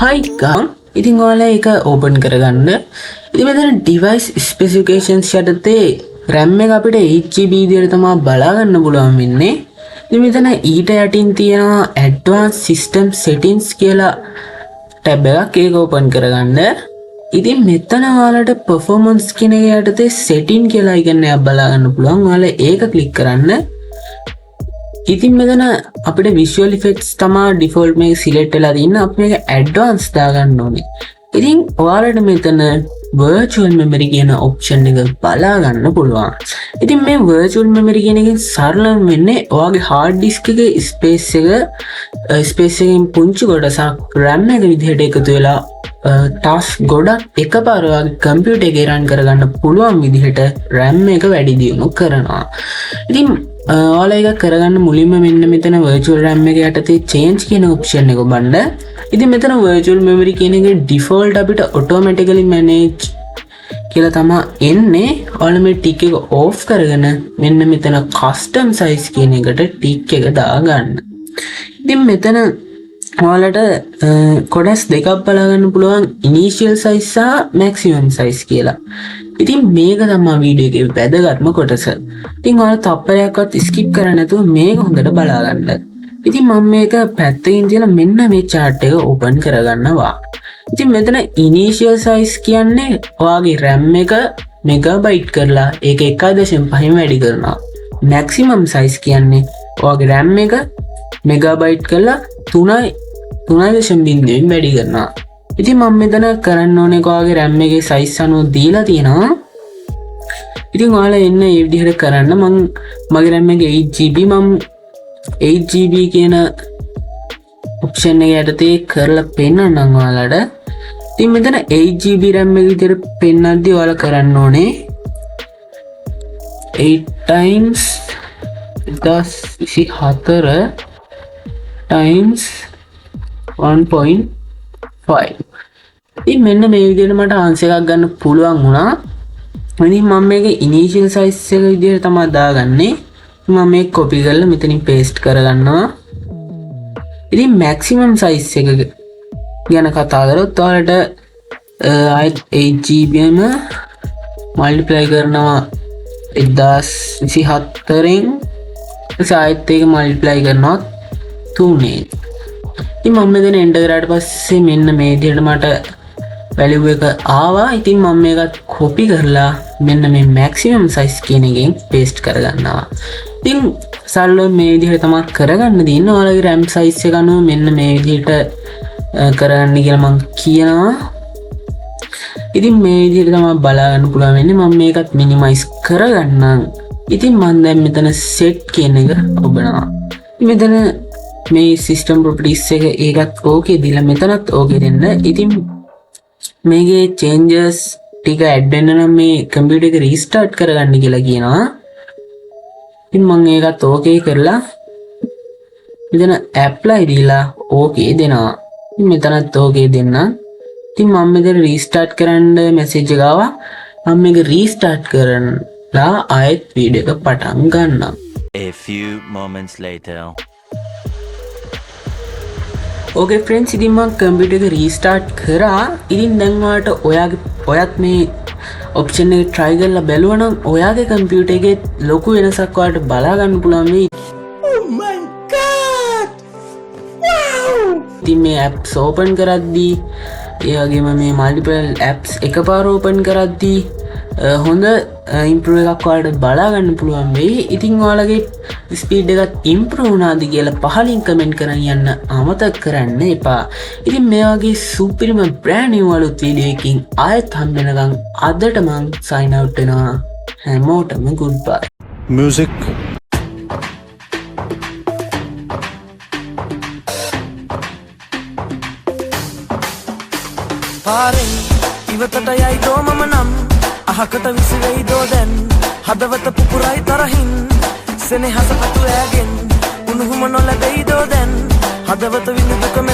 හයි ගම් ඉතින් ඔයාලා ඒක ඕපන් කරගන්න. ඉතින් මෙතන ඩිවයිස් ස්පෙසිෆිකේෂන්ස් යටතේ RAM එක අපිට 8GB විදියට තමයි බලා ගන්න පුළුවන් වෙන්නේ. ඉතින් මෙතන ඊට යටින් තියෙනවා advanced system settings කියලා ටැබ් එකක්. ඒක ඕපන් කරගන්න. ඉතින් මෙතන ඔයාලට performance කියන එක යටතේ setting කියලා icon එකක් බලා ගන්න පුළුවන්. ඔයාලා ඒක ක්ලික් කරන්න. ඉතින් මෙතන අපිට visual effects තමයි default මේක select වෙලා තියෙන්නේ. අපි මේක advanced දාගන්න ඕනේ. ඉතින් ඔයාලට මෙතන virtual memory කියන option එක බලා ගන්න පුළුවන්. ඉතින් මේ virtual memory කියන එකෙන් සරලම වෙන්නේ ඔයාගේ hard disk එකේ space එකෙන් පුංචි කොටසක් RAM එක විදිහට එකතු වෙලා task ගොඩක් එකපාර ඔයාගේ computer එකේ run කරගන්න පුළුවන් විදිහට RAM එක වැඩි දියුණු කරනවා. ඉතින් ඔයාලා ඒක කරගන්න මුලින්ම මෙන්න මෙතන virtual RAM එක යටතේ change කියන option එක ඔබන්න. ඉතින් මෙතන virtual memory කියන එකේ default අපිට automatically manage කියලා තමයි එන්නේ. ඔයාලා මේ tick එක off කරගෙන මෙන්න මෙතන custom size කියන එකට tick එක දාගන්න. ඉතින් මෙතන ඔයාලට කොටස් දෙකක් බලා ගන්න පුළුවන්, initial size සහ maximum size කියලා. ඉතින් මේක තමයි වීඩියෝ එකේ වැදගත්ම කොටස. ඉතින් ඔයාලා තප්පරයක්වත් skip කරන්නේ නැතුව මේක හොඳට බලා ගන්න. ඉතින් මම මේක පැත්තකින් තියලා මෙන්න මේ chart එක open කරගන්නවා. ඉතින් මෙතන initial size කියන්නේ ඔයාගේ RAM එක megabyte කරලා ඒක 1.5 වැඩි කරනවා. maximum size කියන්නේ ඔයාගේ RAM එක megabyte කරලා 3.0 වැඩි කරනවා. ඉතින් මම මෙතන කරන්න ඕනේ ඔයාගේ RAM එකේ size අනුව දීලා තියෙනවා. ඉතින් ඔයාලා එන්න මේ විදිහට කරන්න. මගේ RAM එක 8GB මම 8GB කියන option එක යටතේ කරලා පෙන්නන්නම් ඔයාලට. ඉතින් මෙතන 8GB RAM එක විදිහට පෙන්නද්දී ඔයාලා කරන්න ඕනේ 8 times 1024 times 1.5. ඉතින් මෙන්න මේ විදිහට මට answer එකක් ගන්න පුළුවන් වුණා. ඉතින් මම මේක initial size එක විදිහට තමයි දාගන්නේ. මම මේක copy කරලා මෙතනින් paste කරගන්නවා. ඉතින් maximum size එක ගැන කතා කරොත් ඔයාලට 8GB ම multiply කරනවා 1024 න් ආයෙත් ඒක multiply කරනවා 3 න්. ඉතින් මම මෙතන enter කරාට පස්සේ මෙන්න මේ විදිහට මට value එක ආවා. ඉතින් මම මේකත් copy කරලා මෙන්න මේ maximum size කියන එකෙන් paste කරගන්නවා. ඉතින් සරලව මේ විදිහට තමයි කරගන්න තියෙන්නේ. ඔයාලගේ RAM size එක අනුව මෙන්න මේ විදිහට කරගන්න කියලා මම කියනවා. ඉතින් මේ විදිහට තමයි බලා ගන්න පුළුවන් වෙන්නේ. මම මේකත් minimize කරගන්නම්. ඉතින් මම දැන් මෙතන set කියන එක ඔබනවා. මෙතන මේ system properties එක ඒකත් okay දීලා මෙතනත් okay දෙන්න. ඉතින් මේකේ changes ටික add වෙන්න නම් මේ computer එක restart කරගන්න කියලා කියනවා. ඉතින් මම ඒකත් okay කරලා මෙතන apply දීලා okay දෙනවා. ඉතින් මෙතනත් okay දෙන්න. ඉතින් මම මෙතන restart කරන්න message එක ආවා. මම මේක restart කරලා ආයෙත් වීඩියෝ එක පටන් ගන්නම්. A few moments later. Okay friends, ඉතින් මම computer එක restart කරා. ඉතින් දැන් ඔයත් මේ option එක try කරලා බලුවා නම් ඔයාගේ computer එකේ ලොකු වෙනසක් ඔයාලට බලා ගන්න පුළුවන් වෙයි. Oh my god! Wow! ඉතින් මේ apps open කරද්දී ඒ වගේම මේ multiple apps එකපාර open කරද්දී හොඳ improve එකක් ඔයාලට බලා ගන්න පුළුවන් වෙයි. ඉතින් ඔයාලගේ ස්පීඩ් එකත් improve වුණාද කියලා පහලින් කමෙන්ට් කරන් යන්න අමතක කරන්න එපා. ඉතින් මේ වගේ සුපිරිම brand new අලුත් වීඩියෝ එකකින් ආයෙත් හම්බ වෙනකන් අදට මං sign out වෙනවා. හැමෝටම goodbye. Music. පාරෙන් ඉවතට යයි දෝ මම නම් අහකට විසිරෙයි දෝ දැන් හදවත පුපුරයි තරහින් සෙනෙහස අතු ඈගෙන් උණුහුම නොලැබෙයි දෝ දැන් හදවත විඳ දුක